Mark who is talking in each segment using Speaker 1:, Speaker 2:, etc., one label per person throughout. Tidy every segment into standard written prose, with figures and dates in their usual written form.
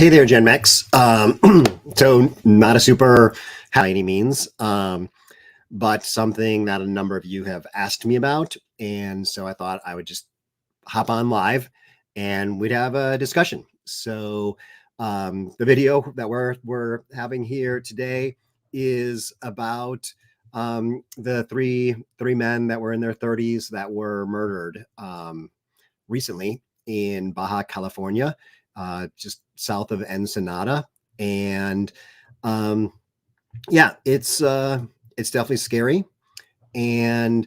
Speaker 1: Hey there, Gen Max. So not a super by any means, but something that a number of you have asked me about, and so I thought I would just hop on live and we'd have a discussion. So the video that we're having here today is about the three men that were in their 30s that were murdered recently in Baja California, just south of Ensenada. And um, yeah, it's definitely scary. And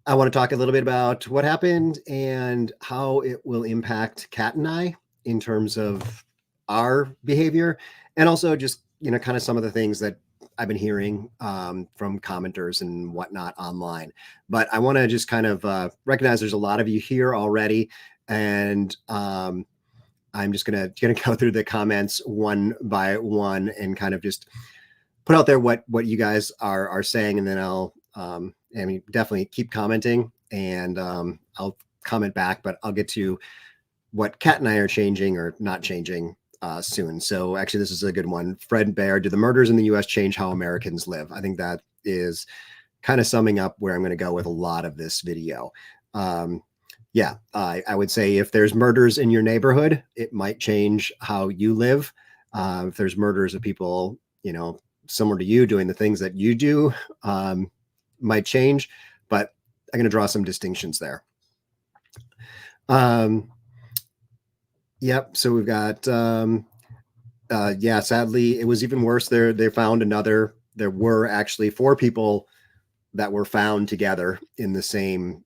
Speaker 1: I want to talk a little bit about what happened and how it will impact Kat and I in terms of our behavior, and also just kind of some of the things that I've been hearing from commenters and whatnot online. But I want to just kind of recognize there's a lot of you here already, and I'm just gonna go through the comments one by one and kind of just put out there what you guys are saying, and then I mean, definitely keep commenting, and I'll comment back, but I'll get to what Kat and I are changing or not changing soon. So actually, this is a good one. Fred Bear, do the murders in the U.S. change how Americans live? I think that is kind of summing up where I'm going to go with a lot of this video. Yeah, I would say if there's murders in your neighborhood, it might change how you live. If there's murders of people, similar to you doing the things that you do, might change, but I'm going to draw some distinctions there. Yep. So we've got, yeah, sadly, it was even worse there. They found there were actually 4 people that were found together in the same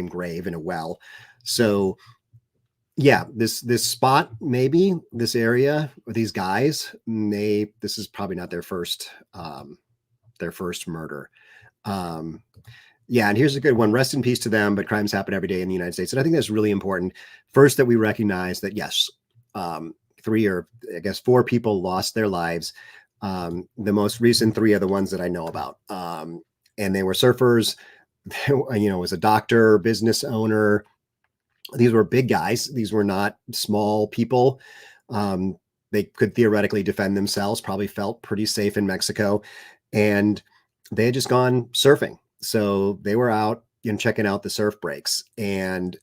Speaker 1: grave in a well. So yeah, this spot, maybe this area or these guys, this is probably not their first murder. Yeah, and here's a good one. Rest in peace to them, but crimes happen every day in the United States. And I think that's really important. First, that we recognize that, yes, 3 or I guess 4 people lost their lives. The most recent 3 are the ones that I know about. And they were surfers. Was a doctor, business owner. These were big guys. These were not small people. They could theoretically defend themselves, probably felt pretty safe in Mexico. And they had just gone surfing. So they were out, checking out the surf breaks. And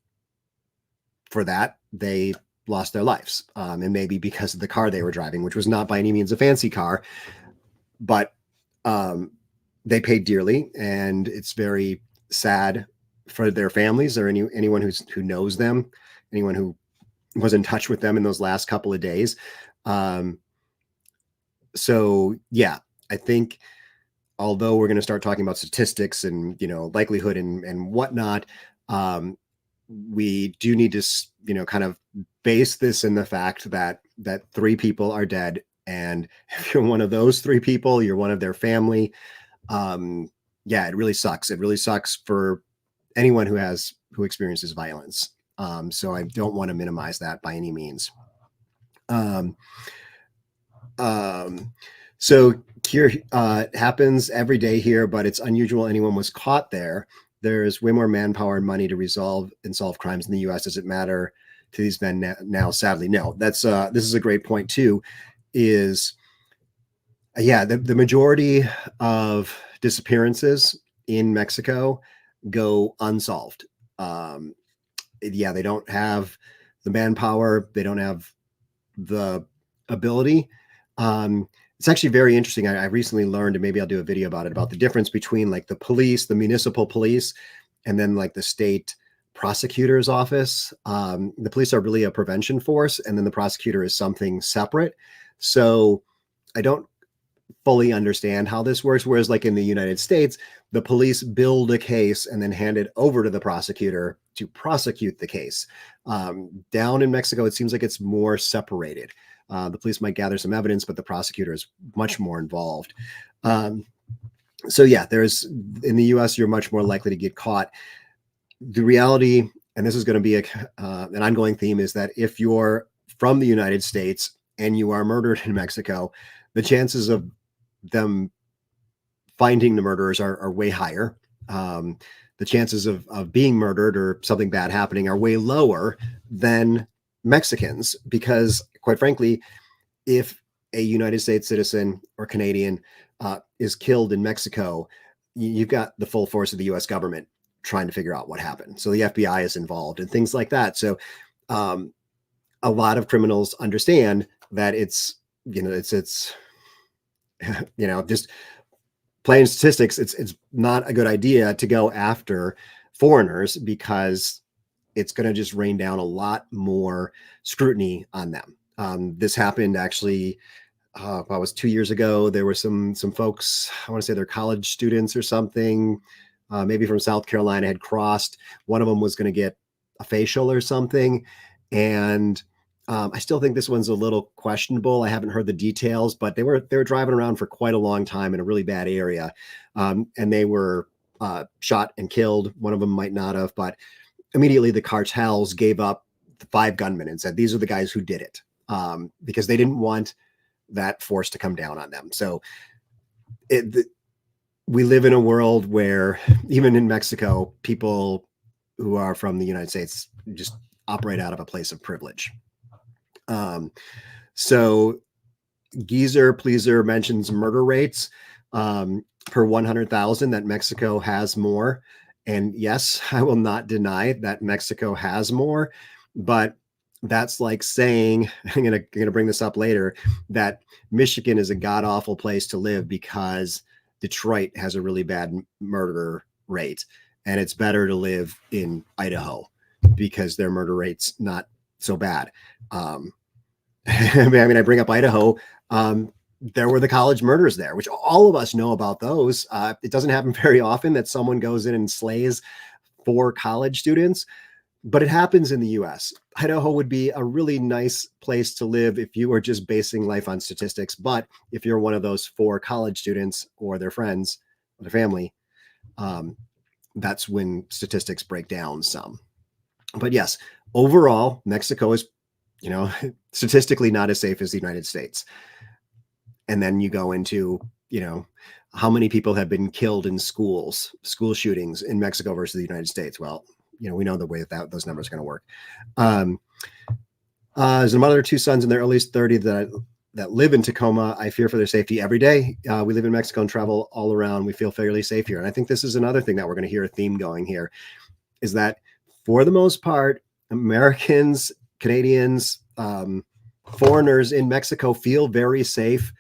Speaker 1: for that, they lost their lives. And maybe because of the car they were driving, which was not by any means a fancy car, but they paid dearly. And it's very sad for their families or anyone who knows them, anyone who was in touch with them in those last couple of days. So yeah, I think although we're going to start talking about statistics and, likelihood and whatnot, we do need to, kind of base this in the fact that 3 people are dead. And if you're one of those 3 people, you're one of their family. Yeah, it really sucks. It really sucks for anyone who experiences violence. So I don't want to minimize that by any means. So here happens every day here, but it's unusual anyone was caught there. There's way more manpower and money to resolve and solve crimes in the U.S. Does it matter to these men now? Sadly, no. That's this is a great point too. Is yeah, the majority of disappearances in Mexico go unsolved. Yeah, they don't have the manpower. They don't have the ability. It's actually very interesting. I recently learned, and maybe I'll do a video about it, about the difference between like the police, the municipal police, and then like the state prosecutor's office. The police are really a prevention force, and then the prosecutor is something separate. So I don't fully understand how this works. Whereas like in the United States, the police build a case and then hand it over to the prosecutor to prosecute the case. Down in Mexico, it seems like it's more separated. The police might gather some evidence, but the prosecutor is much more involved. So yeah, in the US, you're much more likely to get caught. The reality, and this is going to be an ongoing theme, is that if you're from the United States and you are murdered in Mexico, the chances of them finding the murderers are way higher. The chances of being murdered or something bad happening are way lower than Mexicans, because quite frankly, if a United States citizen or Canadian is killed in Mexico, you've got the full force of the U.S. government trying to figure out what happened. So the FBI is involved and things like that. So a lot of criminals understand that it's just plain statistics. It's not a good idea to go after foreigners because it's going to just rain down a lot more scrutiny on them. This happened actually, it was 2 years ago. There were some folks, I want to say they're college students or something, maybe from South Carolina, had crossed. One of them was going to get a facial or something, and I still think this one's a little questionable. I haven't heard the details, but they were driving around for quite a long time in a really bad area, and they were shot and killed. One of them might not have, but immediately the cartels gave up the 5 gunmen and said these are the guys who did it, because they didn't want that force to come down on them. So we live in a world where even in Mexico, people who are from the United States just operate out of a place of privilege. So Geezer Pleaser mentions murder rates per 100,000, that Mexico has more. And yes, I will not deny that Mexico has more, but that's like saying, I'm gonna bring this up later, that Michigan is a god awful place to live because Detroit has a really bad murder rate, and it's better to live in Idaho because their murder rate's not so bad. I mean, I bring up Idaho. There were the college murders there, which all of us know about those. It doesn't happen very often that someone goes in and slays 4 college students, but it happens in the US. Idaho would be a really nice place to live if you were just basing life on statistics. But if you're one of those 4 college students or their friends or their family, that's when statistics break down some. But yes, overall, Mexico is, statistically not as safe as the United States. And then you go into, how many people have been killed in school shootings in Mexico versus the United States. Well, we know the way that those numbers are going to work. There's a mother, 2 sons in their early 30s that live in Tacoma. I fear for their safety every day. We live in Mexico and travel all around. We feel fairly safe here. And I think this is another thing that we're going to hear a theme going here, is that for the most part, Americans, Canadians, foreigners in Mexico feel very safe,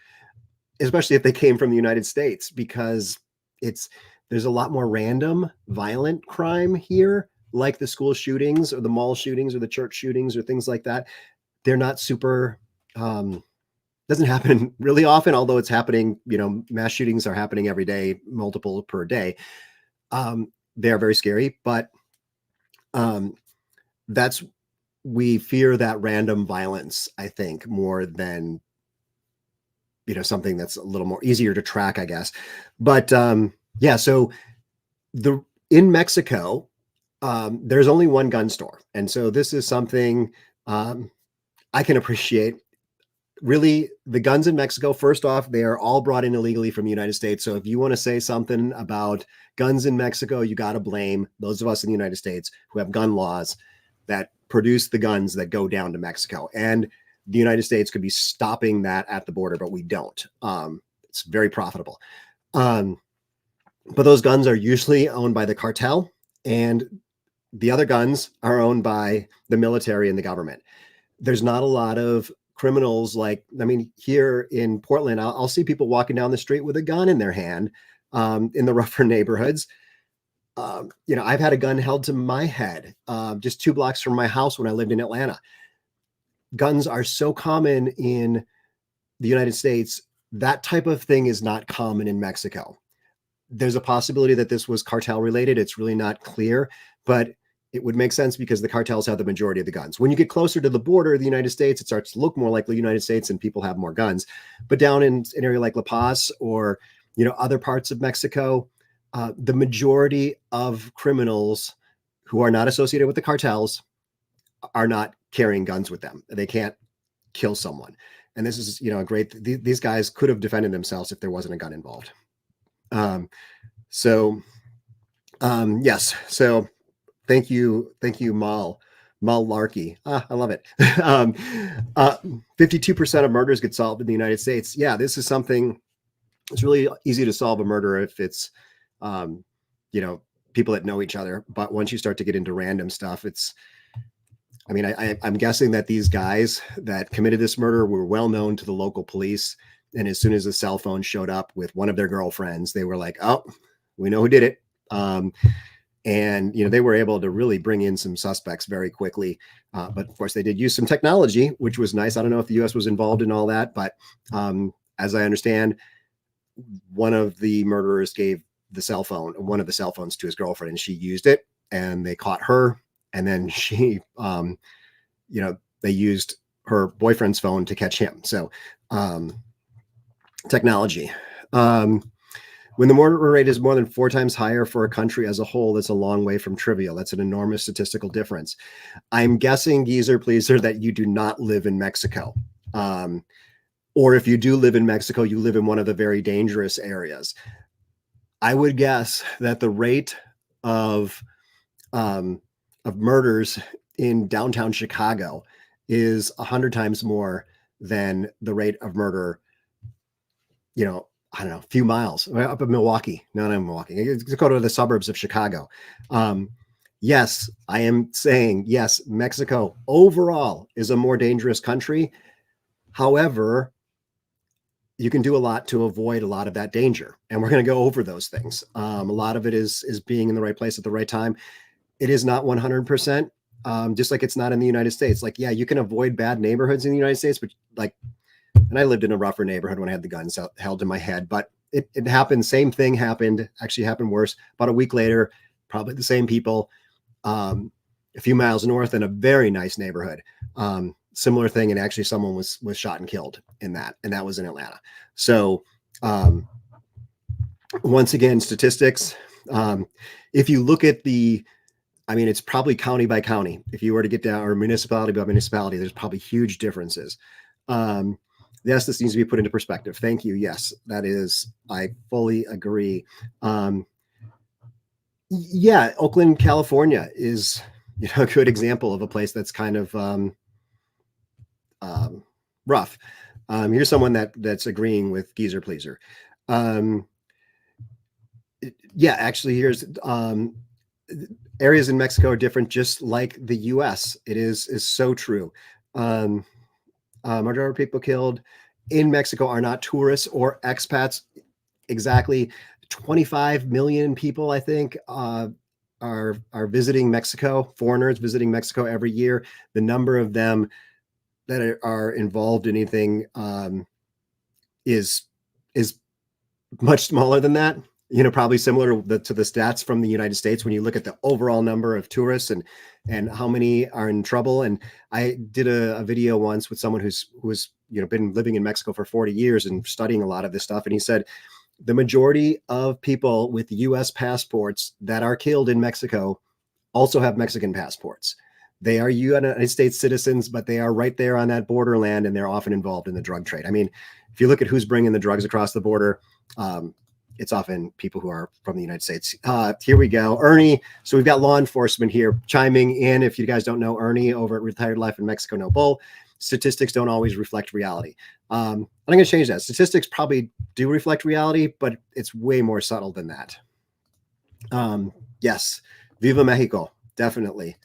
Speaker 1: especially if they came from the United States, because there's a lot more random violent crime here, like the school shootings or the mall shootings or the church shootings or things like that. They're not super, doesn't happen really often, although it's happening, mass shootings are happening every day, multiple per day. They are very scary, but we fear that random violence, I think, more than, something that's a little more easier to track, I guess. But yeah, so in Mexico, there's only one gun store. And so this is something I can appreciate. Really, the guns in Mexico, first off, they are all brought in illegally from the United States. So if you want to say something about guns in Mexico, you got to blame those of us in the United States who have gun laws that produce the guns that go down to Mexico. And the United States could be stopping that at the border, but we don't. It's very profitable. But those guns are usually owned by the cartel, and the other guns are owned by the military and the government. There's not a lot of criminals here in Portland, I'll see people walking down the street with a gun in their hand in the rougher neighborhoods. I've had a gun held to my head just 2 blocks from my house when I lived in Atlanta. Guns are so common in the United States. That type of thing is not common in Mexico. There's a possibility that this was cartel related. It's really not clear, but it would make sense because the cartels have the majority of the guns. When you get closer to the border of the United States, it starts to look more like the United States and people have more guns. But down in an area like La Paz or, other parts of Mexico, the majority of criminals who are not associated with the cartels are not carrying guns with them. They can't kill someone. And this is, these guys could have defended themselves if there wasn't a gun involved. Yes. So thank you, Mal, Malarkey. I love it. um, 52% of murders get solved in the United States. Yeah, this is something. It's really easy to solve a murder if it's, um, you know, people that know each other. But once you start to get into random stuff, it's. I mean, I'm guessing that these guys that committed this murder were well known to the local police, and as soon as a cell phone showed up with one of their girlfriends, they were like, "Oh, we know who did it." And they were able to really bring in some suspects very quickly, but of course they did use some technology, which was nice. I don't know if the U.S. was involved in all that, but as I understand, one of the murderers gave one of the cell phones to his girlfriend, and she used it, and they caught her, and then she they used her boyfriend's phone to catch him. So technology. When the murder rate is more than 4 times higher for a country as a whole, that's a long way from trivial. That's an enormous statistical difference. I'm guessing, Geezer Pleaser, that you do not live in Mexico. Or if you do live in Mexico, you live in one of the very dangerous areas. I would guess that the rate of murders in downtown Chicago is 100 times more than the rate of murder, I don't know, a few miles up in Milwaukee. No, not in Milwaukee. Let's go to the suburbs of Chicago. Yes, I am saying, yes, Mexico overall is a more dangerous country. However, you can do a lot to avoid a lot of that danger. And we're going to go over those things. A lot of it is being in the right place at the right time. It is not 100%, just like it's not in the United States. Like, yeah, you can avoid bad neighborhoods in the United States, but and I lived in a rougher neighborhood when I had the guns held to my head, but it happened. Same thing actually happened worse. About a week later, probably the same people, a few miles north in a very nice neighborhood. Similar thing. And actually someone was shot and killed in that. And that was in Atlanta. So once again, statistics, if you look at it's probably county by county. If you were to get down, or municipality by municipality, there's probably huge differences. Yes, this needs to be put into perspective. Thank you. Yes, that is, I fully agree. Yeah, Oakland, California is a good example of a place that's kind of rough. Here's someone that's agreeing with Geezer Pleaser. Yeah, actually, here's areas in Mexico are different, just like the U.S. It is so true. Majority of people killed in Mexico are not tourists or expats. Exactly 25 million people, I think, are visiting Mexico, foreigners visiting Mexico every year. The number of them that are involved in anything is much smaller than that. Probably similar to the stats from the United States when you look at the overall number of tourists and how many are in trouble. And I did a video once with someone who's been living in Mexico for 40 years and studying a lot of this stuff. And he said the majority of people with U.S. passports that are killed in Mexico also have Mexican passports. They are United States citizens, but they are right there on that borderland, and they're often involved in the drug trade. I mean, if you look at who's bringing the drugs across the border, it's often people who are from the United States. Here we go. Ernie. So we've got law enforcement here chiming in. If you guys don't know Ernie over at Retired Life in Mexico No Bull, statistics don't always reflect reality. I'm going to change that. Statistics probably do reflect reality, but it's way more subtle than that. Yes. Viva Mexico. Definitely.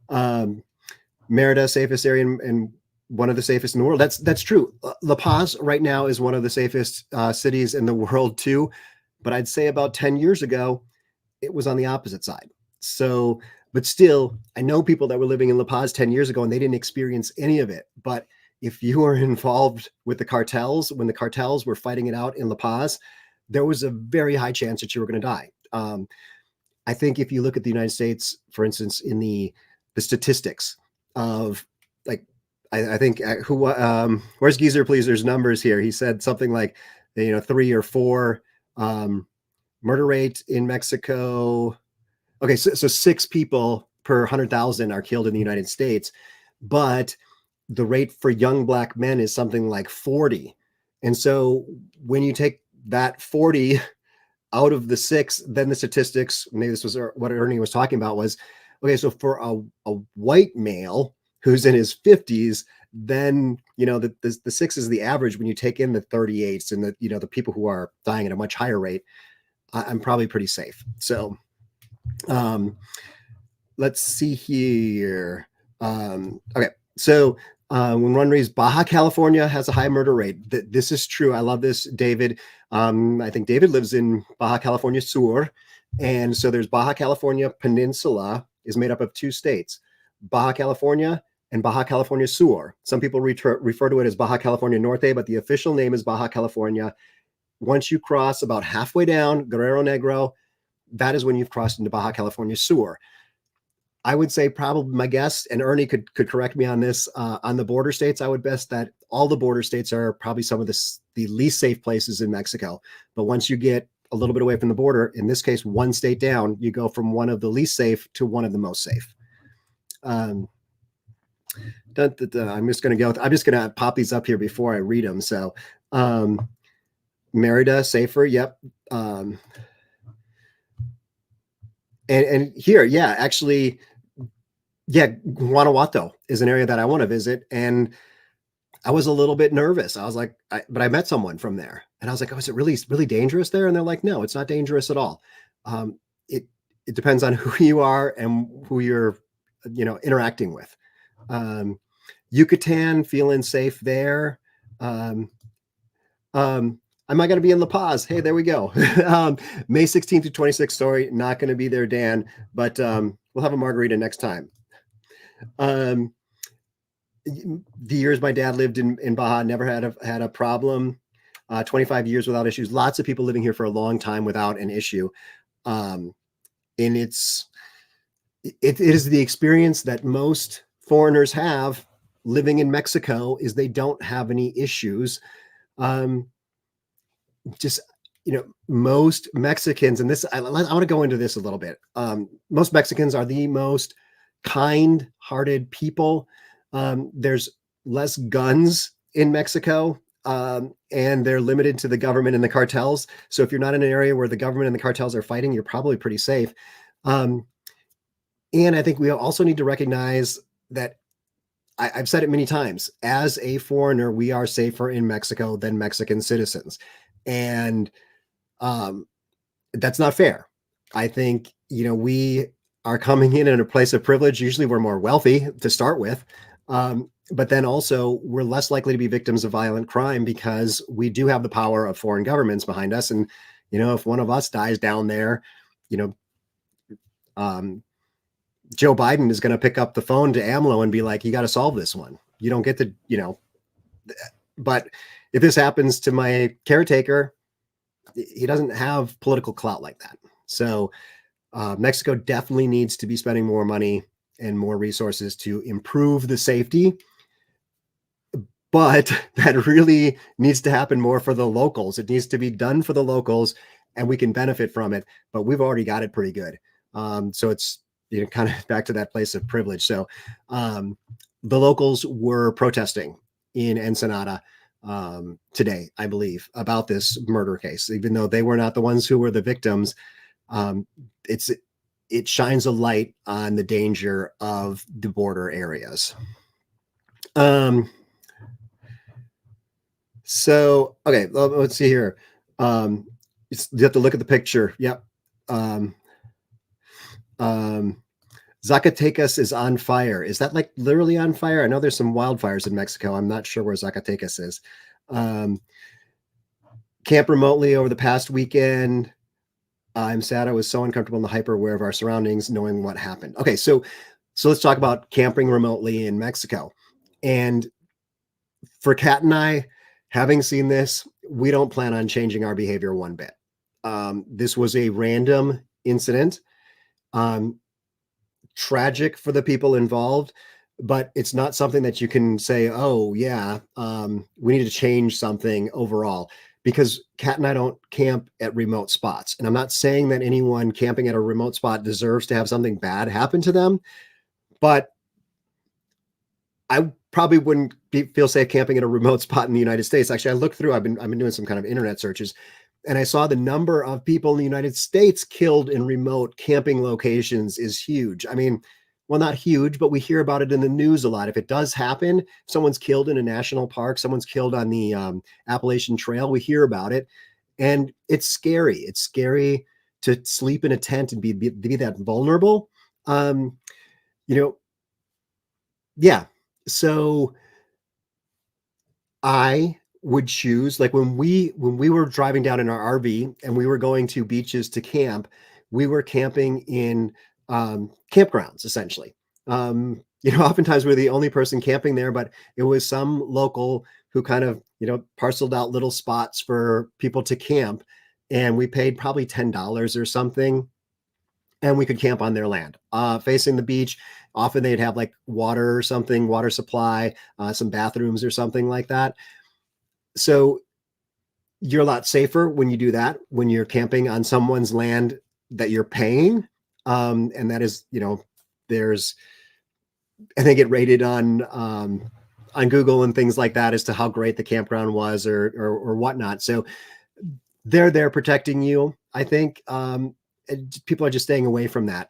Speaker 1: Merida, safest area and one of the safest in the world. That's true. La Paz right now is one of the safest cities in the world too. But I'd say about 10 years ago, it was on the opposite side. So, but still, I know people that were living in La Paz 10 years ago and they didn't experience any of it. But if you were involved with the cartels, when the cartels were fighting it out in La Paz, there was a very high chance that you were going to die. I think if you look at the United States, for instance, in the statistics of I think where's Geezer Pleaser's numbers here? He said something like, 3 or 4 murder rate in Mexico. Okay, so 6 people per 100,000 are killed in the United States, but the rate for young Black men is something like 40. And so when you take that 40 out of the 6, then the statistics, maybe this was what Ernie was talking about, was Okay, so for a white male who's in his 50s, then the six is the average when you take in the 38s and the people who are dying at a much higher rate. I'm probably pretty safe. So um, let's see here. Okay, so when one reads Baja California has a high murder rate. This is true. I love this, David. I think David lives in Baja California Sur, and so there's Baja California Peninsula is made up of two states, Baja California and Baja California Sur. Some people refer to it as Baja California Norte, but the official name is Baja California. Once you cross about halfway down Guerrero Negro, that is when you've crossed into Baja California Sur. I would say probably my guess, and Ernie could correct me on this, on the border states, I would guess that all the border states are probably some of the least safe places in Mexico. But once you get a little bit away from the border, in this case, one state down, you go from one of the least safe to one of the most safe. I'm just going to pop these up here before I read them. So Merida, safer. Yep. And here, yeah, actually, yeah, Guanajuato is an area that I want to visit. And I was a little bit nervous. I was like, but I met someone from there and I was like, oh, is it really, really dangerous there? And they're like, no, it's not dangerous at all. It depends on who you are and who you're, interacting with. Yucatan, feeling safe there. Am I going to be in La Paz? Hey, there we go. May 16th to 26th, sorry, not going to be there, Dan, but we'll have a margarita next time. The years my dad lived in Baja, never had a problem. 25 years without issues. Lots of people living here for a long time without an issue. And it is the experience that most foreigners have living in Mexico is they don't have any issues. Most Mexicans, and this, I want to go into this a little bit. Most Mexicans are the most kind-hearted people. There's less guns in Mexico, and they're limited to the government and the cartels. So if you're not in an area where the government and the cartels are fighting, you're probably pretty safe. And I think we also need to recognize that I've said it many times, as a foreigner, we are safer in Mexico than Mexican citizens. And that's not fair. I think, we are coming in a place of privilege. Usually we're more wealthy to start with. But then also we're less likely to be victims of violent crime because we do have the power of foreign governments behind us. And, if one of us dies down there, Joe Biden is going to pick up the phone to AMLO and be like, you got to solve this one. You don't get to, but if this happens to my caretaker, he doesn't have political clout like that. So Mexico definitely needs to be spending more money and more resources to improve the safety. But that really needs to happen more for the locals. It needs to be done for the locals and we can benefit from it. But we've already got it pretty good. So it's, kind of back to that place of privilege. So the locals were protesting in Ensenada today, I believe, about this murder case, even though they were not the ones who were the victims. It shines a light on the danger of the border areas. So, okay, let's see here. You have to look at the picture. Yep. Zacatecas is on fire. Is that like literally on fire? I know there's some wildfires in Mexico. I'm not sure where Zacatecas is. Camp remotely over the past weekend. I'm sad I was so uncomfortable and hyper aware of our surroundings, knowing what happened. Okay, so let's talk about camping remotely in Mexico. And for Kat and I, having seen this, we don't plan on changing our behavior one bit. This was a random incident. Tragic for the people involved, but it's not something that you can say, oh yeah, we need to change something overall, because Kat and I don't camp at remote spots. And I'm not saying that anyone camping at a remote spot deserves to have something bad happen to them, but I probably wouldn't feel safe camping at a remote spot in the United States. Actually, I looked through, I've been doing some kind of internet searches. and I saw the number of people in the United States killed in remote camping locations is huge. I mean, well, not huge, but we hear about it in the news a lot. If it does happen, someone's killed in a national park, someone's killed on the Appalachian Trail, we hear about it. And it's scary. It's scary to sleep in a tent and be that vulnerable. Um, you know, yeah. So I would choose, like, when we were driving down in our RV and we were going to beaches to camp, we were camping in campgrounds essentially. Oftentimes we're the only person camping there, but it was some local who kind of, parceled out little spots for people to camp, and we paid probably $10 or something, and we could camp on their land, facing the beach. Often they'd have like water or something, water supply, some bathrooms or something like that. So you're a lot safer when you do that, when you're camping on someone's land that you're paying. And that is, there's, I think it rated on Google and things like that as to how great the campground was, or whatnot. So they're there protecting you. I think people are just staying away from that.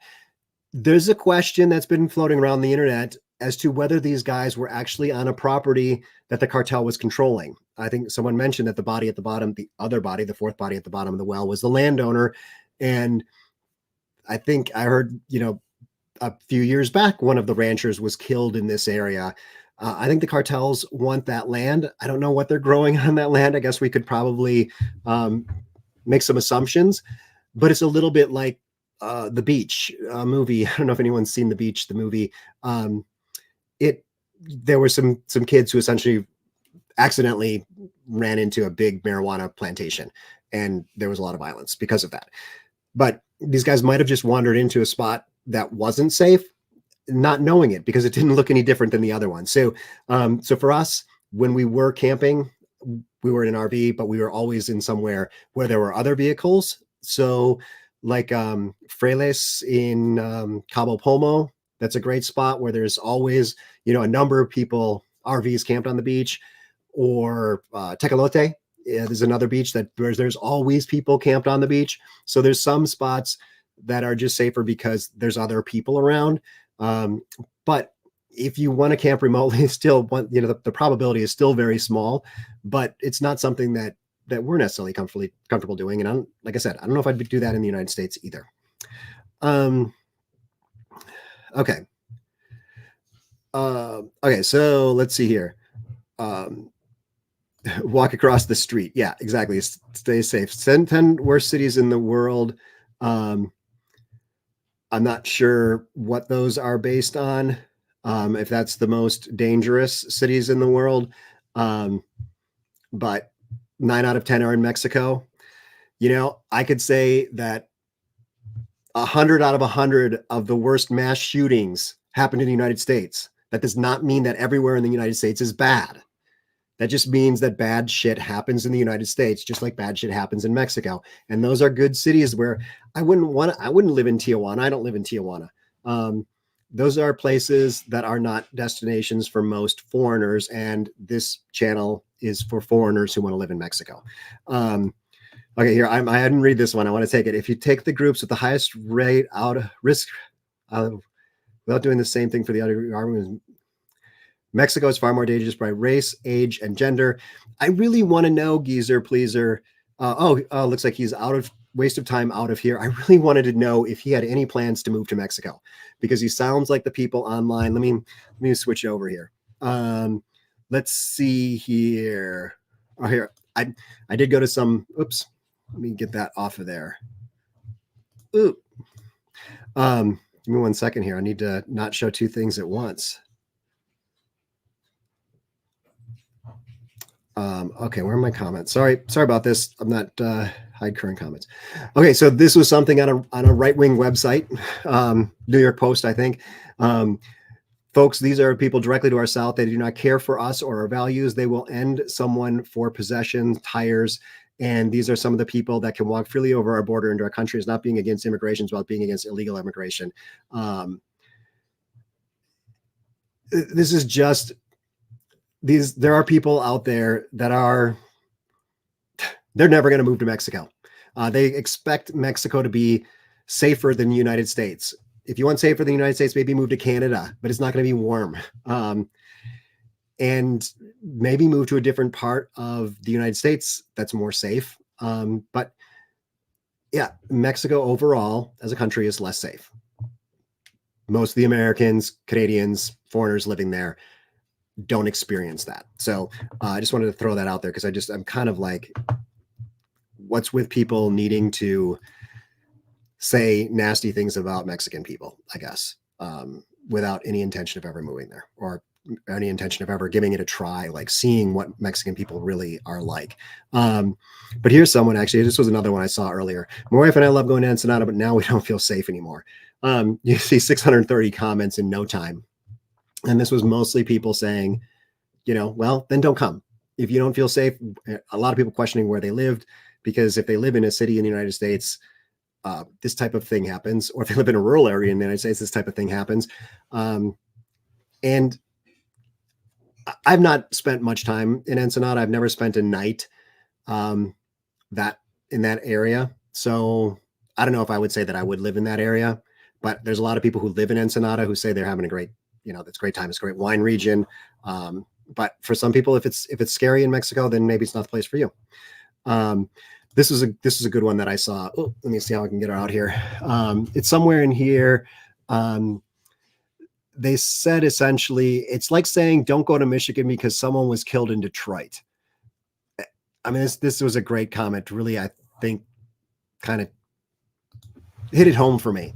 Speaker 1: There's a question that's been floating around the internet as to whether these guys were actually on a property that the cartel was controlling. I think someone mentioned that the body at the bottom, the other body, the fourth body at the bottom of the well, was the landowner. And I think I heard, a few years back, one of the ranchers was killed in this area. I think the cartels want that land. I don't know what they're growing on that land. I guess we could probably make some assumptions, but it's a little bit like The Beach movie. I don't know if anyone's seen The Beach, the movie. There were some kids who essentially accidentally ran into a big marijuana plantation, and there was a lot of violence because of that. But these guys might have just wandered into a spot that wasn't safe, not knowing it, because it didn't look any different than the other one. So for us, when we were camping, we were in an RV, but we were always in somewhere where there were other vehicles. So like Frailes in Cabo Polmo, that's a great spot where there's always, a number of people, RVs camped on the beach. Or Tecolote, there's another beach where there's always people camped on the beach. So there's some spots that are just safer because there's other people around. But if you want to camp remotely, still the probability is still very small, but it's not something that we're necessarily comfortable doing. And like I said, I don't know if I'd do that in the United States either. Okay. Okay. So let's see here. Walk across the street. Yeah, exactly. Stay safe. 10 worst cities in the world. I'm not sure what those are based on. If that's the most dangerous cities in the world. But 9 out of 10 are in Mexico. I could say that 100 out of 100 of the worst mass shootings happened in the United States. That does not mean that everywhere in the United States is bad. That just means that bad shit happens in the United States, just like bad shit happens in Mexico. And those are good cities where I wouldn't live in Tijuana. I don't live in Tijuana. Those are places that are not destinations for most foreigners. And this channel is for foreigners who want to live in Mexico. Okay, here, I didn't read this one. I want to take it. If you take the groups with the highest rate out of risk, without doing the same thing for the other arguments, Mexico is far more dangerous by race, age, and gender. I really want to know, Geezer Pleaser. Looks like he's waste of time out of here. I really wanted to know if he had any plans to move to Mexico, because he sounds like the people online. Let me switch over here. Let's see here. Oh, here. I did go to some. Oops. Let me get that off of there. Ooh. Give me 1 second here. I need to not show two things at once. Okay, where are my comments? Sorry about this. I'm not hide current comments. Okay, so this was something on a right-wing website, New York Post, I think. Folks, these are people directly to our south. They do not care for us or our values. They will end someone for possession, tires, and these are some of the people that can walk freely over our border into our country. Is not being against immigration, it's about being against illegal immigration. This is just there are people out there that are they're never going to move to Mexico. They expect Mexico to be safer than the United States. If you want safer than the United States, maybe move to Canada, but it's not going to be warm. And maybe move to a different part of the United States that's more safe. But yeah, Mexico overall as a country is less safe. Most of the Americans, Canadians, foreigners living there don't experience that. So I just wanted to throw that out there because I'm kind of like, what's with people needing to say nasty things about Mexican people, I guess, without any intention of ever moving there or any intention of ever giving it a try, like seeing what Mexican people really are like. But here's someone, actually, this was another one I saw earlier. My wife and I love going to Ensenada, but now we don't feel safe anymore. You see 630 comments in no time. And this was mostly people saying, well, then don't come. If you don't feel safe, a lot of people questioning where they lived, because if they live in a city in the United States, this type of thing happens, or if they live in a rural area in the United States, this type of thing happens. And I've not spent much time in Ensenada. I've never spent a night that in that area. So I don't know if I would say that I would live in that area, but there's a lot of people who live in Ensenada who say they're having a great, it's a great time. It's a great wine region. But for some people, if it's scary in Mexico, then maybe it's not the place for you. This is a good one that I saw. Oh, let me see how I can get her out here. It's somewhere in here. They said essentially, it's like saying, don't go to Michigan because someone was killed in Detroit. I mean, this was a great comment. Really, I think kind of hit it home for me.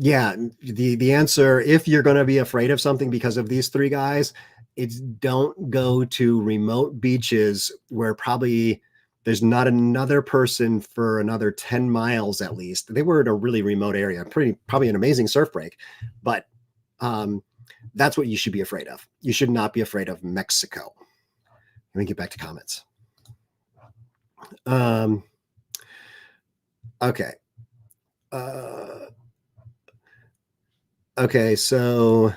Speaker 1: Yeah, the answer, if you're going to be afraid of something because of these three guys, it's don't go to remote beaches where probably there's not another person for another 10 miles at least. They were in a really remote area, probably an amazing surf break, but that's what you should be afraid of. You should not be afraid of Mexico. Let me get back to comments. Okay. Okay, so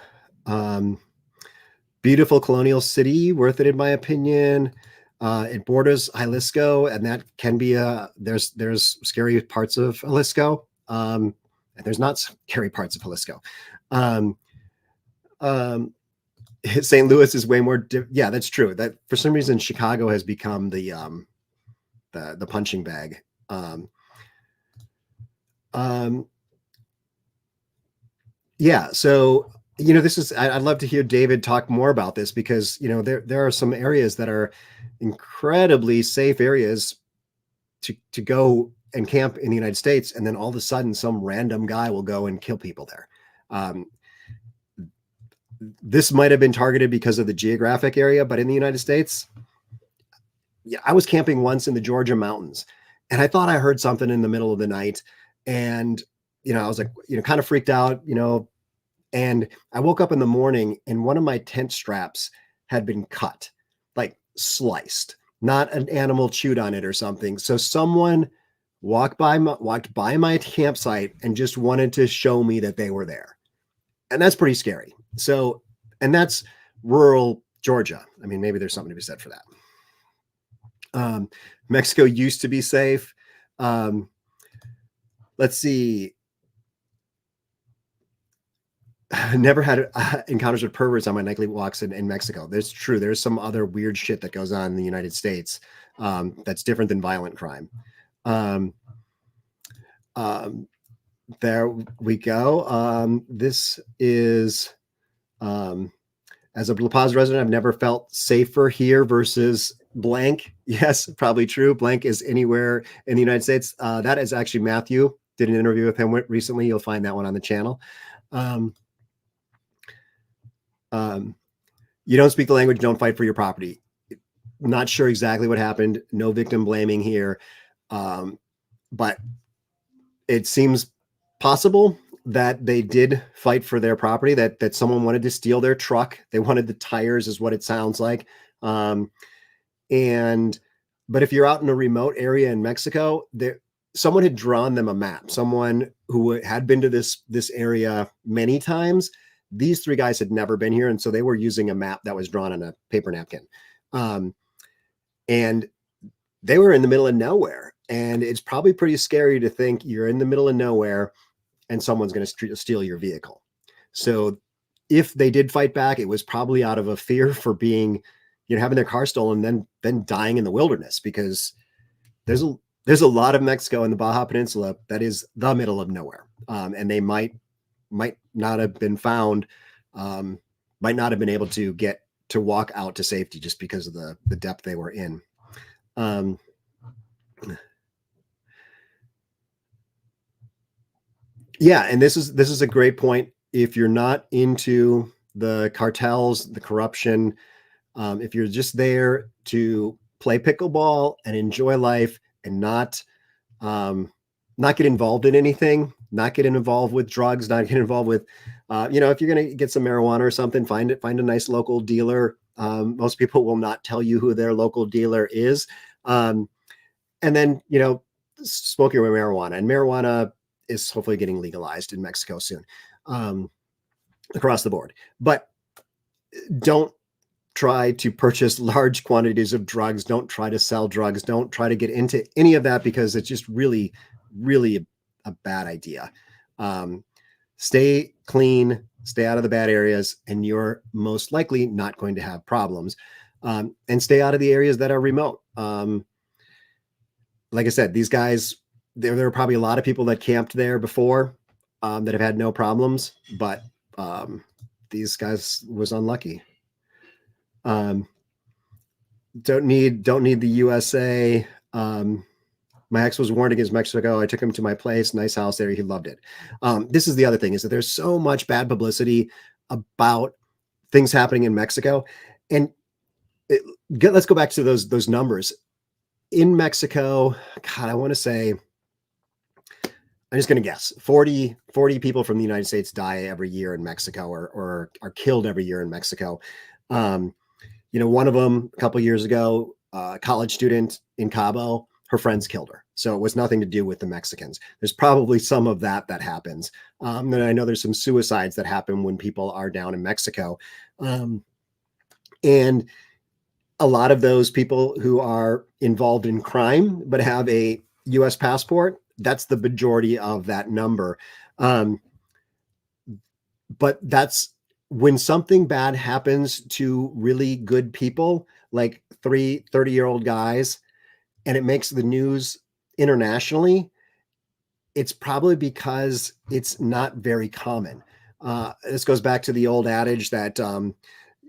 Speaker 1: beautiful colonial city, worth it in my opinion. It borders Jalisco, and that can be there's scary parts of Jalisco, and there's not scary parts of Jalisco. St. Louis is way more. Yeah, that's true. That for some reason Chicago has become the punching bag. Yeah, so this is. I'd love to hear David talk more about this because there are some areas that are incredibly safe areas to go and camp in the United States, and then all of a sudden some random guy will go and kill people there. This might have been targeted because of the geographic area, but in the United States, yeah, I was camping once in the Georgia mountains, and I thought I heard something in the middle of the night, and I was like, kind of freaked out, and I woke up in the morning and one of my tent straps had been cut, like sliced, not an animal chewed on it or something. So someone walked by my campsite and just wanted to show me that they were there. And that's pretty scary. So, and that's rural Georgia. I mean, maybe there's something to be said for that. Mexico used to be safe. Let's see. Never had encounters with perverts on my nightly walks in Mexico. That's true. There's some other weird shit that goes on in the United States that's different than violent crime. There we go. This is, as a La Paz resident, I've never felt safer here versus blank. Yes, probably true. Blank is anywhere in the United States. That is actually Matthew. Did an interview with him recently. You'll find that one on the channel. You don't speak the language, don't fight for your property. Not sure exactly what happened. No victim blaming here. But it seems possible that they did fight for their property, that someone wanted to steal their truck. They wanted the tires is what it sounds like. But if you're out in a remote area in Mexico, someone had drawn them a map. Someone who had been to this area many times. These three guys had never been here, and so they were using a map that was drawn on a paper napkin. And they were in the middle of nowhere. And it's probably pretty scary to think you're in the middle of nowhere and someone's going to steal your vehicle. So if they did fight back, it was probably out of a fear for being, having their car stolen, then dying in the wilderness, because there's a lot of Mexico in the Baja Peninsula that is the middle of nowhere, and they might not have been found, might not have been able to get to walk out to safety just because of the depth they were in. Yeah, and this is a great point. If you're not into the cartels, the corruption, if you're just there to play pickleball and enjoy life and not get involved in anything, not get involved with drugs, not get involved with, if you're going to get some marijuana or something, find a nice local dealer. Most people will not tell you who their local dealer is. And then, smoke your marijuana, and marijuana is hopefully getting legalized in Mexico soon, across the board. But don't try to purchase large quantities of drugs. Don't try to sell drugs. Don't try to get into any of that, because it's just really, really a bad idea. Stay clean, stay out of the bad areas, and you're most likely not going to have problems. And stay out of the areas that are remote. Like I said, these guys, there were probably a lot of people that camped there before, that have had no problems, but these guys was unlucky. Don't need the USA. My ex was warned against Mexico. I took him to my place, nice house there. He loved it. This is the other thing, is that there's so much bad publicity about things happening in Mexico. And let's go back to those numbers. In Mexico, God, I want to say, I'm just going to guess 40 people from the United States die every year in Mexico, or are killed every year in Mexico. One of them a couple of years ago, a college student in Cabo, her friends killed her. So it was nothing to do with the Mexicans. There's probably some of that happens. And I know there's some suicides that happen when people are down in Mexico. And a lot of those people who are involved in crime but have a U.S. passport, that's the majority of that number. But that's when something bad happens to really good people, like 30-year-old guys, and it makes the news internationally, it's probably because it's not very common. This goes back to the old adage that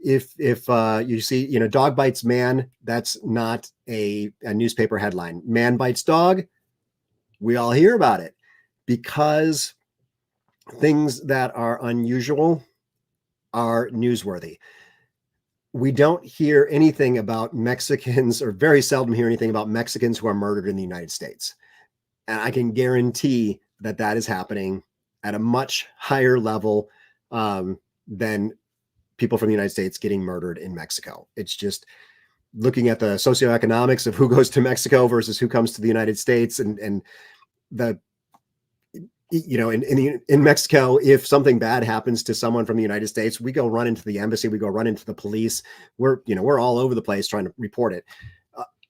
Speaker 1: if you see, dog bites man, that's not a newspaper headline. Man bites dog, we all hear about it, because things that are unusual are newsworthy. We don't hear anything about Mexicans, or very seldom hear anything about Mexicans who are murdered in the United States. And I can guarantee that is happening at a much higher level than people from the United States getting murdered in Mexico. It's just looking at the socioeconomics of who goes to Mexico versus who comes to the United States, and the, in Mexico, if something bad happens to someone from the United States, we go run into the embassy, we go run into the police. We're all over the place trying to report it.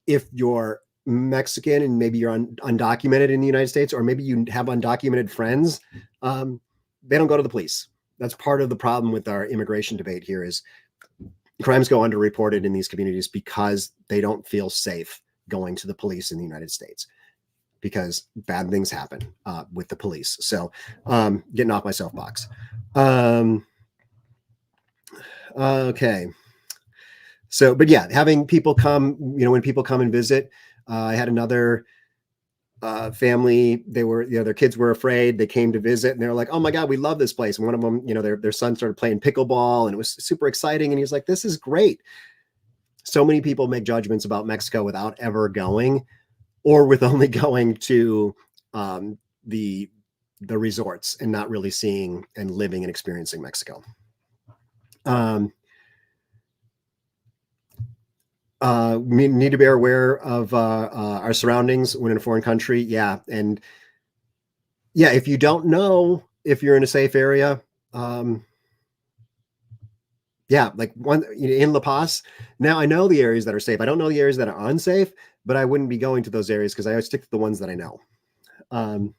Speaker 1: If you're Mexican and maybe you're undocumented in the United States, or maybe you have undocumented friends, they don't go to the police. That's part of the problem with our immigration debate here, is crimes go underreported in these communities because they don't feel safe going to the police in the United States, because bad things happen with the police. So getting off my soapbox. Okay. So, but yeah, having people come, when people come and visit, I had another family, their kids were afraid. They came to visit and they're like, oh my God, we love this place. And one of them, their son started playing pickleball and it was super exciting. And he was like, this is great. So many people make judgments about Mexico without ever going, or with only going to the resorts and not really seeing and living and experiencing Mexico. We need to be aware of our surroundings when in a foreign country. Yeah. And yeah, if you don't know if you're in a safe area, yeah, Yeah, like one in La Paz. Now I know the areas that are safe. I don't know the areas that are unsafe, but I wouldn't be going to those areas because I always stick to the ones that I know. Um,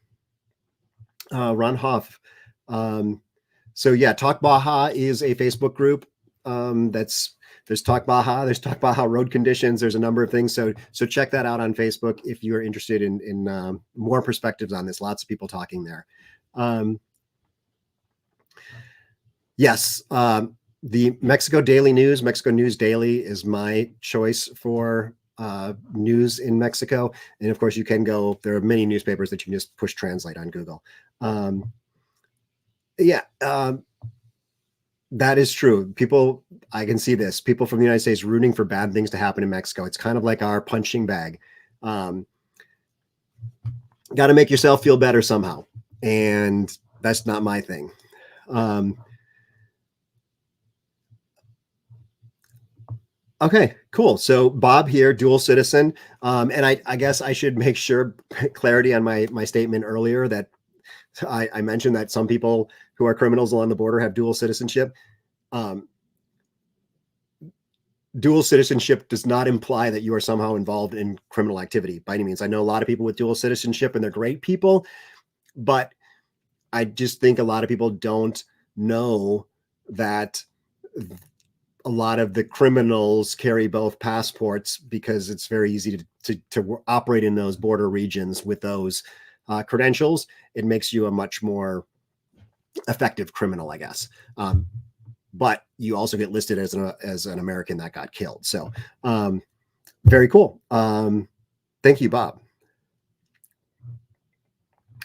Speaker 1: Ron Hoff. So yeah, Talk Baja is a Facebook group. There's Talk Baja, there's Talk Baja road conditions. There's a number of things. So check that out on Facebook if you are interested in more perspectives on this. Lots of people talking there. Yes, the Mexico Daily News, Mexico News Daily is my choice for news in Mexico. And of course, you can go. There are many newspapers that you can just push translate on Google. Yeah. That is true. People, I can see this. People from the United States rooting for bad things to happen in Mexico. It's kind of like our punching bag. Got to make yourself feel better somehow, and that's not my thing. Okay, cool. So Bob here, dual citizen, and I guess I should make sure clarity on my statement earlier that I mentioned that some people who are criminals along the border have dual citizenship. Dual citizenship does not imply that you are somehow involved in criminal activity by any means. I know a lot of people with dual citizenship and they're great people, but I just think a lot of people don't know that a lot of the criminals carry both passports because it's very easy to operate in those border regions with those credentials. It makes you a much more effective criminal, I guess. But you also get listed as an American that got killed. So very cool. Thank you, Bob.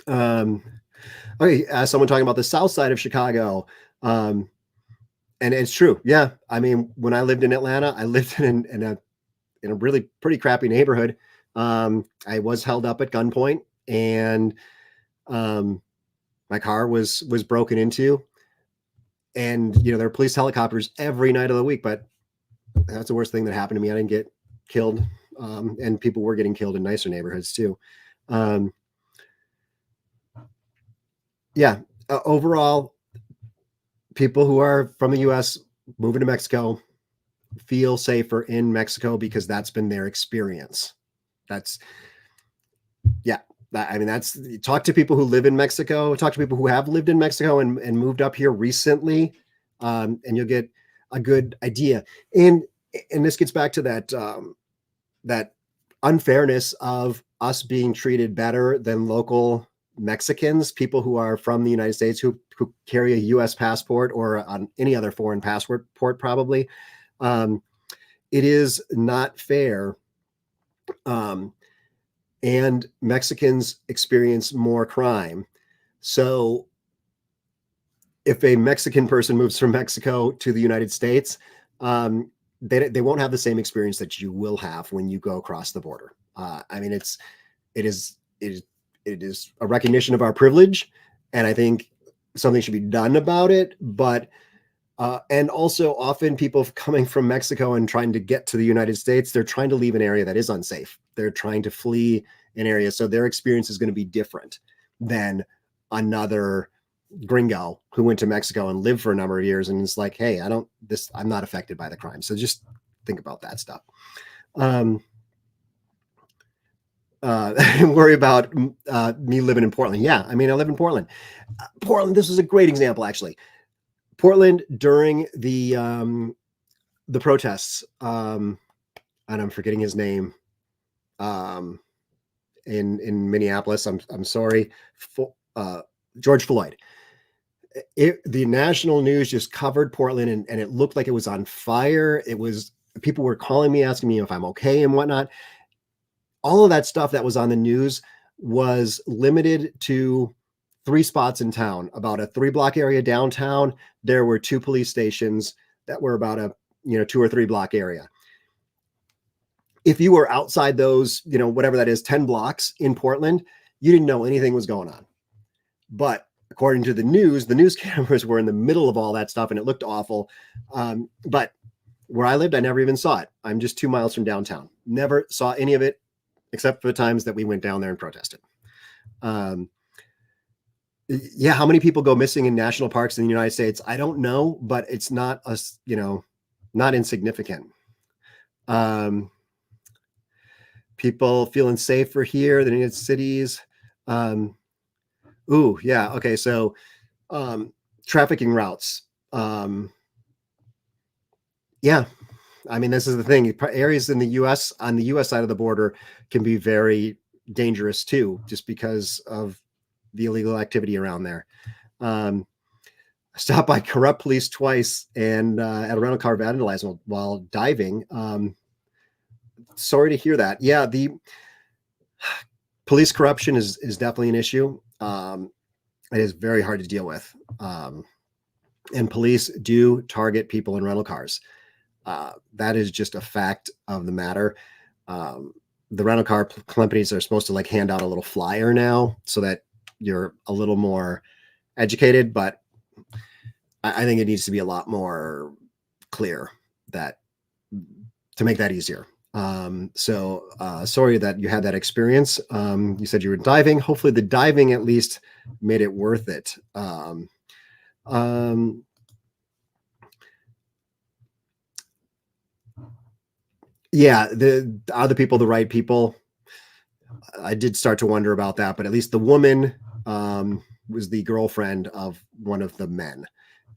Speaker 1: Okay, someone talking about the south side of Chicago. And it's true. Yeah. I mean, when I lived in Atlanta, I lived in a really pretty crappy neighborhood. I was held up at gunpoint, and my car was broken into. And there are police helicopters every night of the week, but that's the worst thing that happened to me. I didn't get killed, and people were getting killed in nicer neighborhoods too. Yeah, overall, people who are from the U.S. moving to Mexico feel safer in Mexico because that's been their experience. That's talk to people who live in Mexico, talk to people who have lived in Mexico and moved up here recently, and you'll get a good idea. And this gets back to that unfairness of us being treated better than local Mexicans, people who are from the United States who carry a U.S. passport or on any other foreign passport probably. It is not fair. And Mexicans experience more crime. So if a Mexican person moves from Mexico to the United States, they won't have the same experience that you will have when you go across the border. I mean, it is a recognition of our privilege, and I think something should be done about it. But and also often people coming from Mexico and trying to get to the United States, they're trying to leave an area that is unsafe. They're trying to flee an area. So their experience is going to be different than another gringo who went to Mexico and lived for a number of years. And it's like, hey, I'm not affected by the crime. So just think about that stuff. Worry about me living in Portland. Yeah. I mean, I live in Portland. Portland, this is a great example, actually. Portland during the protests, and I'm forgetting his name, in Minneapolis. I'm sorry, George Floyd. The national news just covered Portland, and it looked like it was on fire. People were calling me, asking me if I'm okay and whatnot. All of that stuff that was on the news was limited to 3 spots in town. About a 3-block area downtown, there were 2 police stations that were about a 2 or 3 block area. If you were outside those, whatever that is, 10 blocks in Portland, you didn't know anything was going on. But according to the news cameras were in the middle of all that stuff, and it looked awful. But where I lived, I never even saw it. I'm just 2 miles from downtown. Never saw any of it, except for the times that we went down there and protested. Yeah, how many people go missing in national parks in the United States? I don't know, but it's not not insignificant. Um, People feeling safer here than in cities. Um, ooh, yeah. Okay, so um, trafficking routes. Um, yeah, I mean, this is the thing. Areas in the U.S. on the U.S. side of the border can be very dangerous too, just because of the illegal activity around there. Um, Stopped by corrupt police twice and at a rental car vandalized while diving. Sorry to hear that. Yeah, the police corruption is definitely an issue. It is very hard to deal with. And police do target people in rental cars. That is just a fact of the matter. Um, the rental car companies are supposed to like hand out a little flyer now so that you're a little more educated, but I think it needs to be a lot more clear that to make that easier. Sorry that you had that experience. You said you were diving. Hopefully, the diving at least made it worth it. Um, yeah, are the people the right people? I did start to wonder about that, but at least the woman was the girlfriend of one of the men,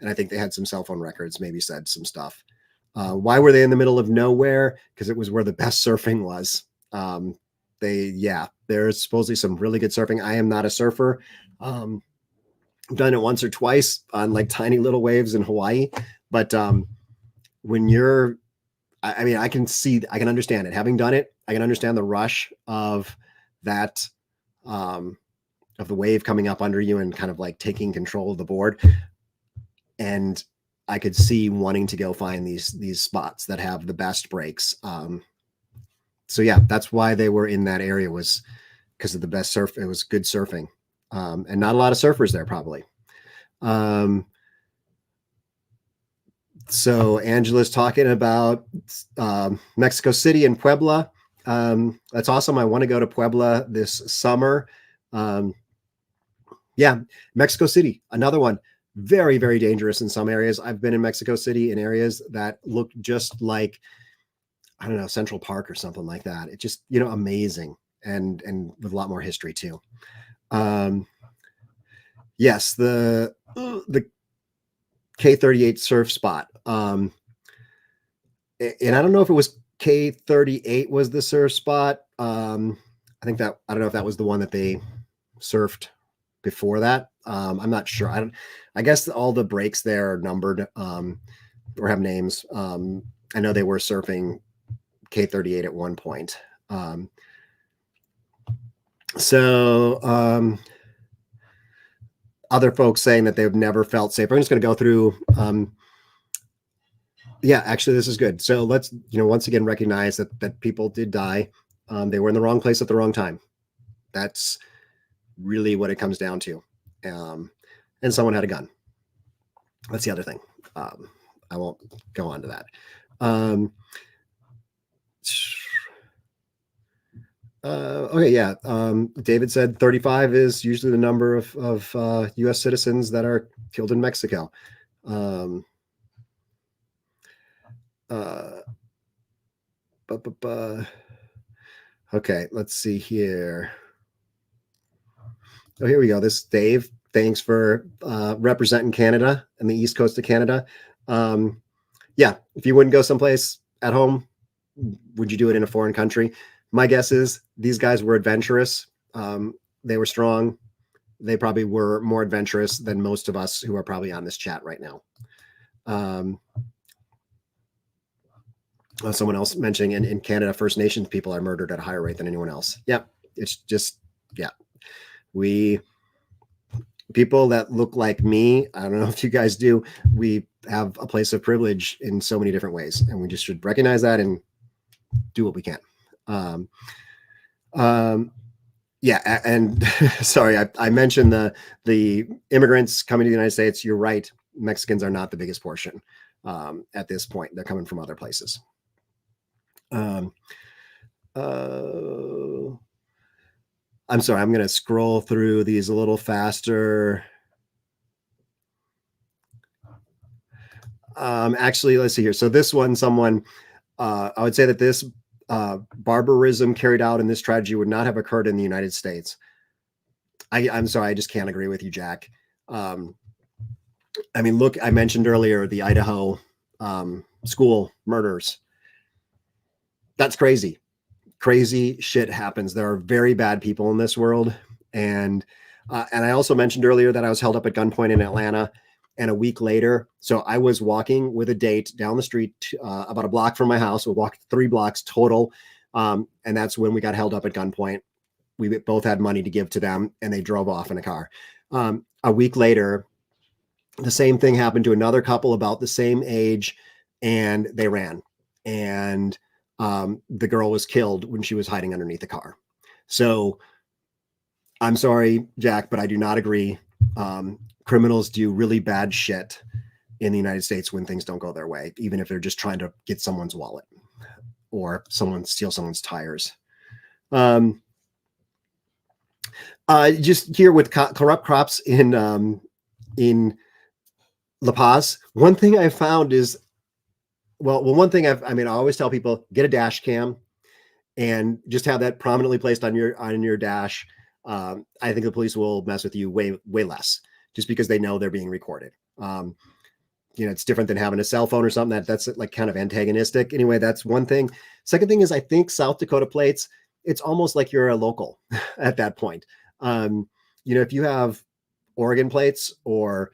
Speaker 1: and I think they had some cell phone records. Maybe said some stuff. Why were they in the middle of nowhere? Because it was where the best surfing was. There's supposedly some really good surfing. I am not a surfer. I've done it once or twice on like tiny little waves in Hawaii, but when you're, I mean, I can understand it. Having done it, I can understand the rush of that, of the wave coming up under you and kind of like taking control of the board. And I could see wanting to go find these spots that have the best breaks. So yeah, that's why they were in that area, was because of the best surf. It was good surfing, and not a lot of surfers there probably. So Angela's talking about Mexico City and Puebla. That's awesome. I want to go to Puebla this summer. Yeah, Mexico City, another one. Very, very dangerous in some areas. I've been in Mexico City in areas that look just like, I don't know, Central Park or something like that. It just, amazing, and with a lot more history too. Yes, the K38 surf spot. And I don't know if it was K38 was the surf spot. I don't know if that was the one that they surfed before that. I'm not sure. I guess all the breaks there are numbered or have names. I know they were surfing K38 at one point. Other folks saying that they've never felt safe. I'm just going to go through. Yeah, actually, this is good. So let's, once again, recognize that people did die. They were in the wrong place at the wrong time. That's really what it comes down to. And someone had a gun. That's the other thing. I won't go on to that. Okay, yeah. David said 35 is usually the number of U.S. citizens that are killed in Mexico. Okay, let's see here. Oh, here we go. This is Dave. Thanks for representing Canada and the East Coast of Canada. Yeah, if you wouldn't go someplace at home, would you do it in a foreign country? My guess is these guys were adventurous. They were strong. They probably were more adventurous than most of us who are probably on this chat right now. Someone else mentioning in Canada, First Nations people are murdered at a higher rate than anyone else. Yeah, it's just, yeah. People that look like me, I don't know if you guys do, we have a place of privilege in so many different ways, and we just should recognize that and do what we can. Yeah, and sorry, I mentioned the immigrants coming to the United States. You're right. Mexicans are not the biggest portion at this point. They're coming from other places. I'm sorry, I'm going to scroll through these a little faster. Actually, let's see here. So this one, I would say that this barbarism carried out in this tragedy would not have occurred in the United States. I'm sorry, I just can't agree with you, Jack. I mean, look, I mentioned earlier the Idaho school murders. That's crazy. Crazy shit happens. There are very bad people in this world, and I also mentioned earlier that I was held up at gunpoint in Atlanta, and a week later, so I was walking with a date down the street about a block from my house. We walked 3 blocks total, and that's when we got held up at gunpoint. We both had money to give to them, and they drove off in a car. A week later, the same thing happened to another couple about the same age, and they ran. And the girl was killed when she was hiding underneath a car. So I'm sorry, Jack, but I do not agree. Criminals do really bad shit in the United States when things don't go their way, even if they're just trying to get someone's wallet or steal someone's tires. Just here with corrupt cops in La Paz, one thing I found is, one thing I always tell people, get a dash cam and just have that prominently placed on your dash. I think the police will mess with you way less, just because they know they're being recorded. It's different than having a cell phone or something that's like kind of antagonistic. Anyway, that's one thing. Second thing is, I think South Dakota plates, it's almost like you're a local at that point. If you have Oregon plates or,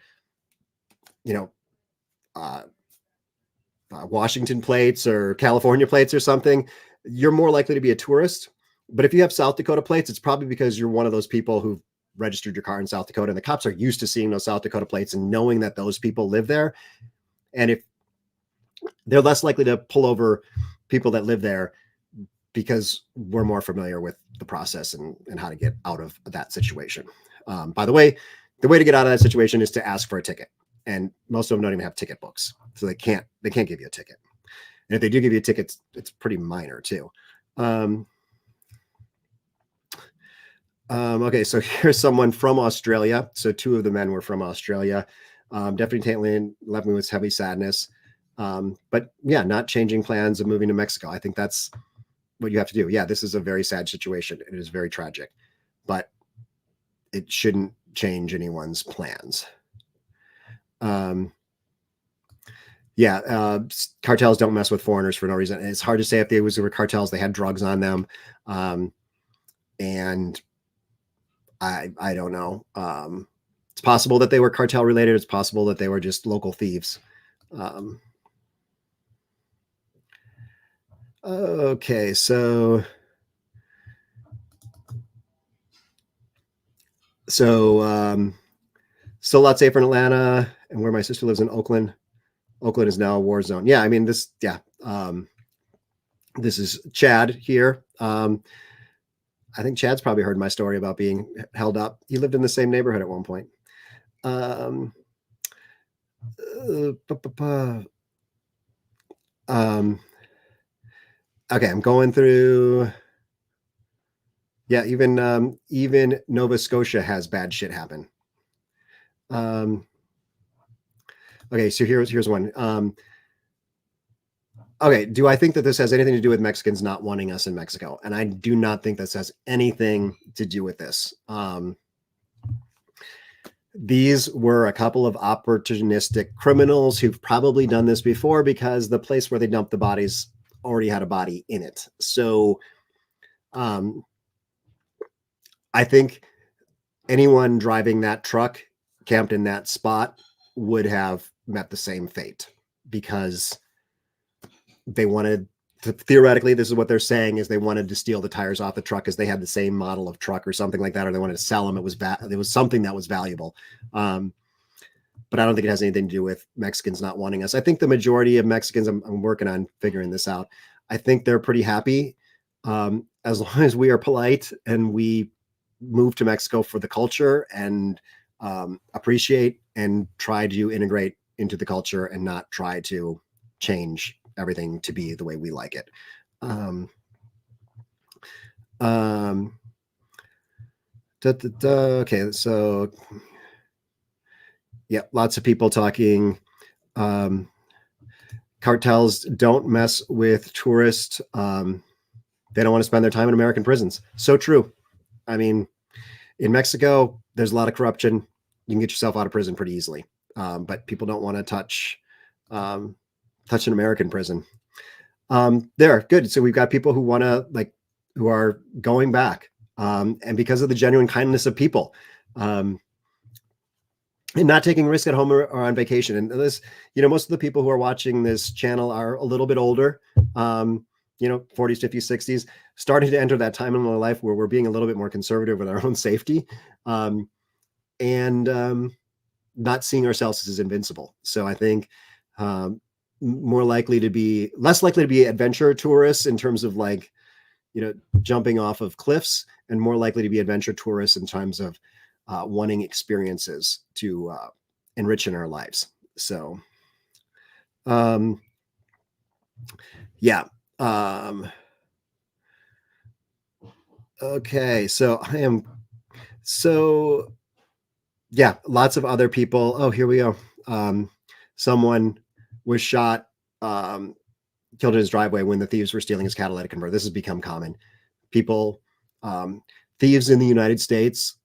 Speaker 1: Washington plates or California plates or something, you're more likely to be a tourist. But if you have South Dakota plates, it's probably because you're one of those people who registered your car in South Dakota, and the cops are used to seeing those South Dakota plates and knowing that those people live there. And if they're less likely to pull over people that live there, because we're more familiar with the process and how to get out of that situation. By the way to get out of that situation is to ask for a ticket. And most of them don't even have ticket books. So they can't give you a ticket. And if they do give you a ticket, it's pretty minor too. Okay, so here's someone from Australia. So 2 of the men were from Australia. Definitely left me with heavy sadness. But yeah, not changing plans of moving to Mexico. I think that's what you have to do. Yeah, this is a very sad situation. It is very tragic, but it shouldn't change anyone's plans. Cartels don't mess with foreigners for no reason. It's hard to say if they were cartels, they had drugs on them. And I don't know. It's possible that they were cartel related. It's possible that they were just local thieves. Okay, so still a lot safer in Atlanta, and where my sister lives in Oakland. Oakland is now a war zone. Yeah, I mean this. Yeah, this is Chad here. I think Chad's probably heard my story about being held up. He lived in the same neighborhood at one point. Okay, I'm going through. Yeah, even Nova Scotia has bad shit happen. Okay, so here's one. Okay, do I think that this has anything to do with Mexicans not wanting us in Mexico? And I do not think this has anything to do with this. These were a couple of opportunistic criminals who've probably done this before, because the place where they dumped the bodies already had a body in it. So I think anyone driving that truck camped in that spot would have met the same fate, because they wanted to, theoretically, this is what they're saying, is they wanted to steal the tires off the truck because they had the same model of truck or something like that, or they wanted to sell them. It was something that was valuable. But I don't think it has anything to do with Mexicans not wanting us. I think the majority of Mexicans, I'm working on figuring this out, I think they're pretty happy as long as we are polite and we move to Mexico for the culture and appreciate and try to integrate into the culture and not try to change everything to be the way we like it. Okay, so yeah, lots of people talking. Cartels don't mess with tourists. They don't want to spend their time in American prisons. So true. I mean, in Mexico, there's a lot of corruption. You can get yourself out of prison pretty easily, but people don't want to um, touch an American prison. There, good. So we've got people who want to who are going back, and because of the genuine kindness of people, um, and not taking risk at home or on vacation. And this, most of the people who are watching this channel are a little bit older, 40s, 50s, 60s, starting to enter that time in my life where we're being a little bit more conservative with our own safety, and not seeing ourselves as invincible. So I think less likely to be adventure tourists in terms of jumping off of cliffs, and more likely to be adventure tourists in terms of wanting experiences to enrich in our lives. So, yeah. Okay. Yeah, lots of other people. Oh, here we go. Someone was shot, killed in his driveway when the thieves were stealing his catalytic converter. This has become common. People, thieves in the United States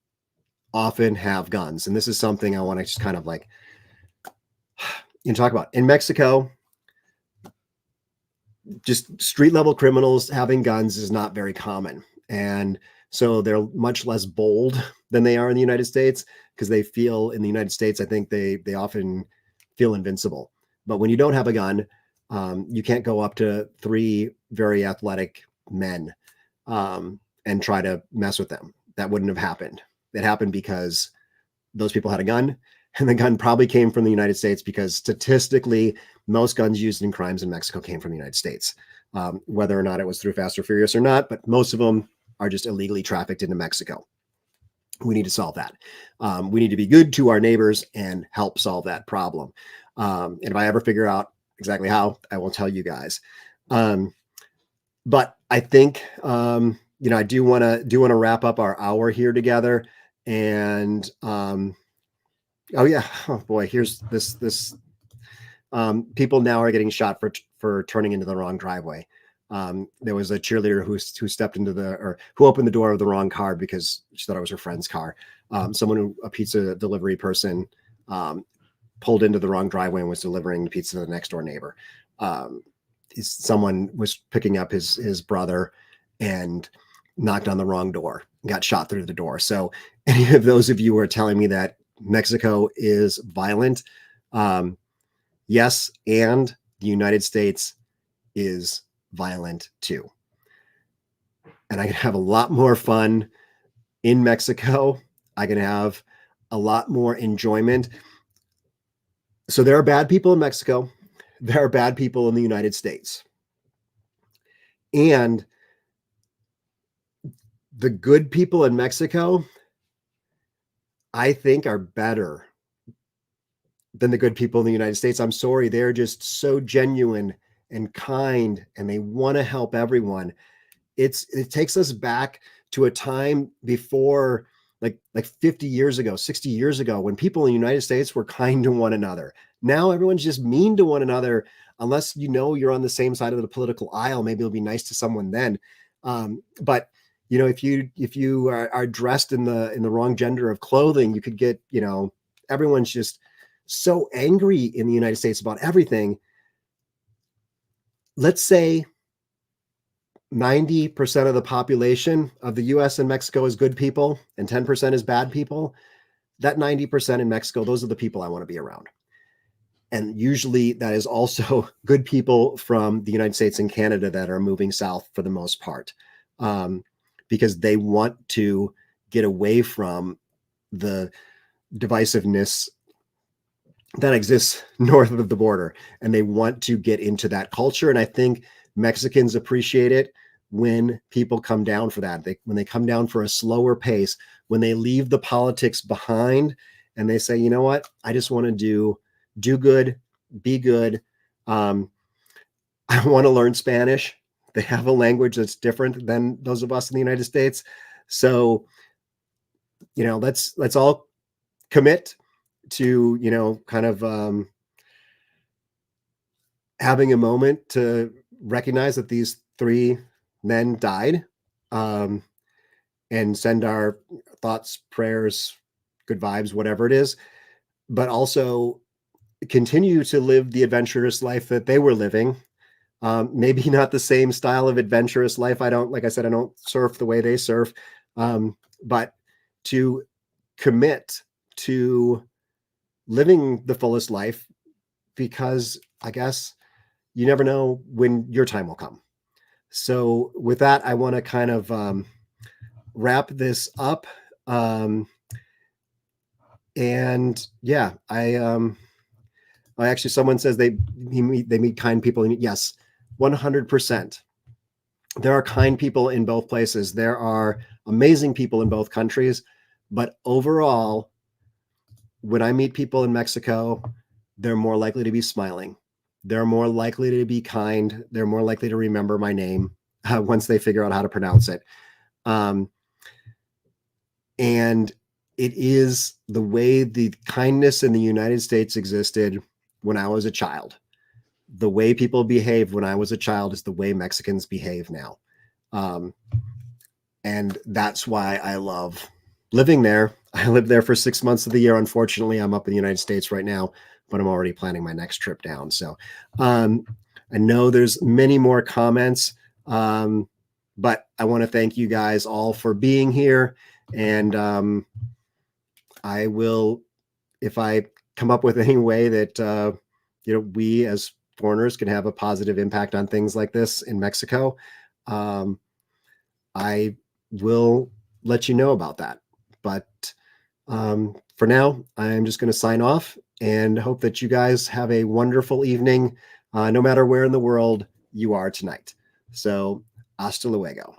Speaker 1: often have guns. And this is something I want to just kind of talk about. In Mexico, just street level criminals having guns is not very common. And so they're much less bold than they are in the United States, because they feel in the United States, I think they often feel invincible. But when you don't have a gun, you can't go up to three very athletic men and try to mess with them. That wouldn't have happened. It happened because those people had a gun, and the gun probably came from the United States, because statistically, most guns used in crimes in Mexico came from the United States, whether or not it was through Fast or Furious or not, but most of them are just illegally trafficked into Mexico. We need to solve that. We need to be good to our neighbors and help solve that problem. And if I ever figure out exactly how, I will tell you guys. But I think, I do want to wrap up our hour here together. And oh yeah, oh boy, here's this. People now are getting shot for turning into the wrong driveway. There was a cheerleader who stepped who opened the door of the wrong car because she thought it was her friend's car. A pizza delivery person, pulled into the wrong driveway and was delivering the pizza to the next door neighbor. Someone was picking up his brother and knocked on the wrong door, got shot through the door. So any of those of you who are telling me that Mexico is violent, yes, and the United States is violent too. And I can have a lot more fun in Mexico. I can have a lot more enjoyment. So there are bad people in Mexico. There are bad people in the United States. And the good people in Mexico, I think, are better than the good people in the United States. I'm sorry. They're just so genuine and kind, and they want to help everyone. It takes us back to a time before, like 50 years ago, 60 years ago, when people in the United States were kind to one another. Now everyone's just mean to one another, unless you're on the same side of the political aisle. Maybe it'll be nice to someone then. But if you are dressed in the wrong gender of clothing, you could get, everyone's just so angry in the United States about everything. Let's say 90% of the population of the US and Mexico is good people and 10% is bad people. That 90% in Mexico, those are the people I want to be around. And usually that is also good people from the United States and Canada that are moving south for the most part, because they want to get away from the divisiveness that exists north of the border, and they want to get into that culture. And I think Mexicans appreciate it when people come down for that. When they come down for a slower pace, when they leave the politics behind and they say, you know what, I just want to do good, be good. I want to learn Spanish. They have a language that's different than those of us in the United States. So let's all commit to, kind of having a moment to recognize that these three men died, um, and send our thoughts, prayers, good vibes, whatever it is, but also continue to live the adventurous life that they were living. Maybe not the same style of adventurous life. Like I said, I don't surf the way they surf, but to commit to living the fullest life, because I guess you never know when your time will come. So with that, I want to kind of wrap this up. And yeah, I actually, someone says they meet kind people. Yes, 100%. There are kind people in both places. There are amazing people in both countries, but overall, when I meet people in Mexico, they're more likely to be smiling. They're more likely to be kind. They're more likely to remember my name once they figure out how to pronounce it. And it is the way the kindness in the United States existed when I was a child. The way people behaved when I was a child is the way Mexicans behave now. And that's why I love living there. I lived there for 6 months of the year. Unfortunately, I'm up in the United States right now, but I'm already planning my next trip down. So I know there's many more comments, but I want to thank you guys all for being here. And I will, if I come up with any way that, we as foreigners can have a positive impact on things like this in Mexico, I will let you know about that. But for now, I'm just going to sign off and hope that you guys have a wonderful evening, no matter where in the world you are tonight. So, hasta luego.